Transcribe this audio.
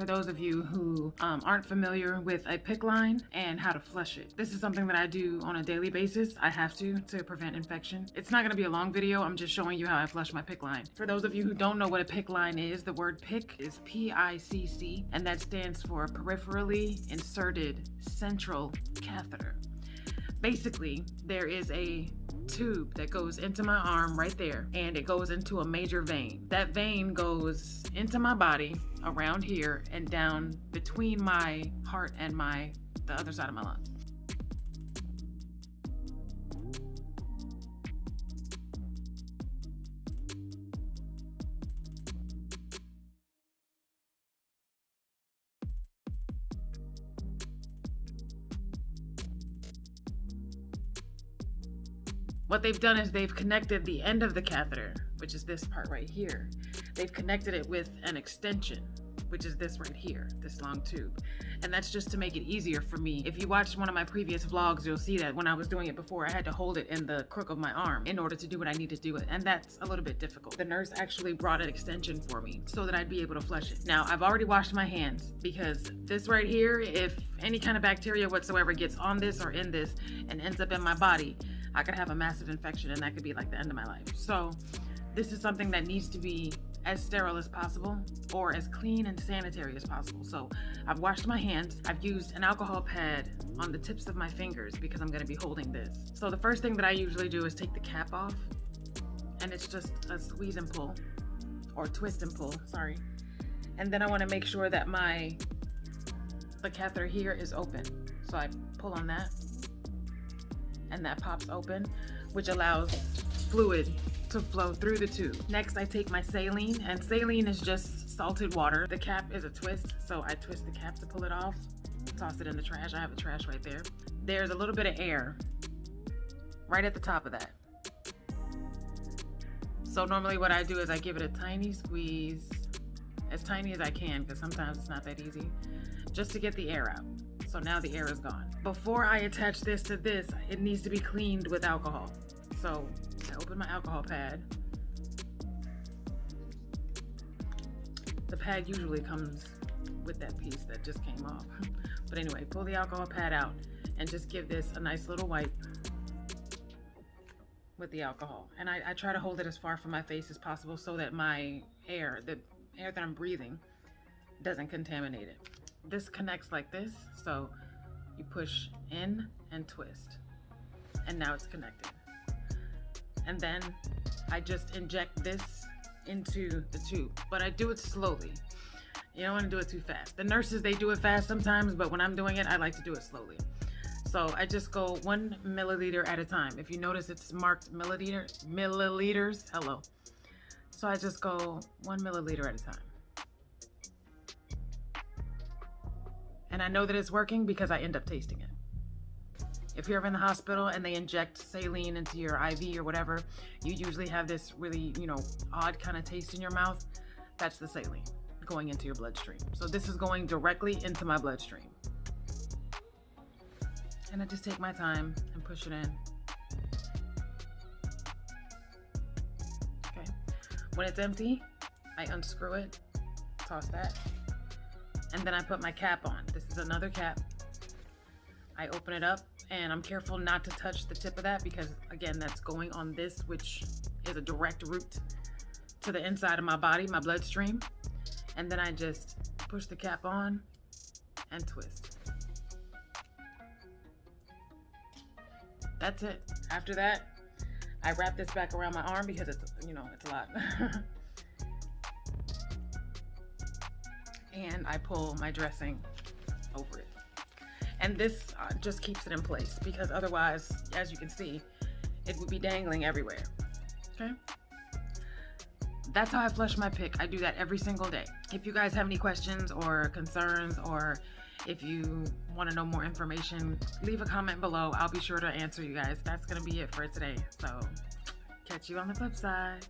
for those of you who aren't familiar with a PICC line and how to flush it. This is something that I do on a daily basis. I have to prevent infection. It's not going to be a long video. I'm just showing you how I flush my PICC line. For those of you who don't know what a PICC line is, the word PICC is PICC, and that stands for peripherally inserted central catheter. Basically, there is a tube that goes into my arm right there, and it goes into a major vein. That vein goes into my body around here and down between my heart and the other side of my lungs. What they've done is they've connected the end of the catheter, which is this part right here. They've connected it with an extension, which is this right here, this long tube. And that's just to make it easier for me. If you watched one of my previous vlogs, you'll see that when I was doing it before, I had to hold it in the crook of my arm in order to do what I need to do. And that's a little bit difficult. The nurse actually brought an extension for me so that I'd be able to flush it. Now, I've already washed my hands because this right here, if any kind of bacteria whatsoever gets on this or in this and ends up in my body, I could have a massive infection and that could be like the end of my life. So this is something that needs to be as sterile as possible or as clean and sanitary as possible. So I've washed my hands. I've used an alcohol pad on the tips of my fingers because I'm gonna be holding this. So the first thing that I usually do is take the cap off, and it's just a squeeze and pull, or twist and pull, sorry. And then I wanna make sure that the catheter here is open. So I pull on that, and that pops open, which allows fluid to flow through the tube. Next, I take my saline, and saline is just salted water. The cap is a twist, so I twist the cap to pull it off, toss it in the trash. I have the trash right there. There's a little bit of air right at the top of that. So normally what I do is I give it a tiny squeeze, as tiny as I can, because sometimes it's not that easy, just to get the air out. So now the air is gone. Before I attach this to this, it needs to be cleaned with alcohol. So I open my alcohol pad. The pad usually comes with that piece that just came off. But anyway, pull the alcohol pad out and just give this a nice little wipe with the alcohol. And I try to hold it as far from my face as possible so that my air, the air that I'm breathing, doesn't contaminate it. This connects like this, so you push in and twist, and now it's connected. And then I just inject this into the tube, but I do it slowly. You don't want to do it too fast. The nurses, they do it fast sometimes, but when I'm doing it, I like to do it slowly. So I just go 1 milliliter at a time. If you notice, it's marked milliliters, hello. So I just go 1 milliliter at a time. And I know that it's working because I end up tasting it. If you're ever in the hospital and they inject saline into your IV or whatever, you usually have this really, odd kind of taste in your mouth. That's the saline going into your bloodstream. So this is going directly into my bloodstream. And I just take my time and push it in. Okay. When it's empty, I unscrew it, toss that. And then I put my cap on. This is another cap. I open it up and I'm careful not to touch the tip of that because, again, that's going on this, which is a direct route to the inside of my body, my bloodstream. And then I just push the cap on and twist. That's it. After that, I wrap this back around my arm because it's a lot. And I pull my dressing over it. And this just keeps it in place because otherwise, as you can see, it would be dangling everywhere. Okay? That's how I flush my PICC. I do that every single day. If you guys have any questions or concerns, or if you want to know more information, leave a comment below. I'll be sure to answer you guys. That's going to be it for today. So catch you on the flip side.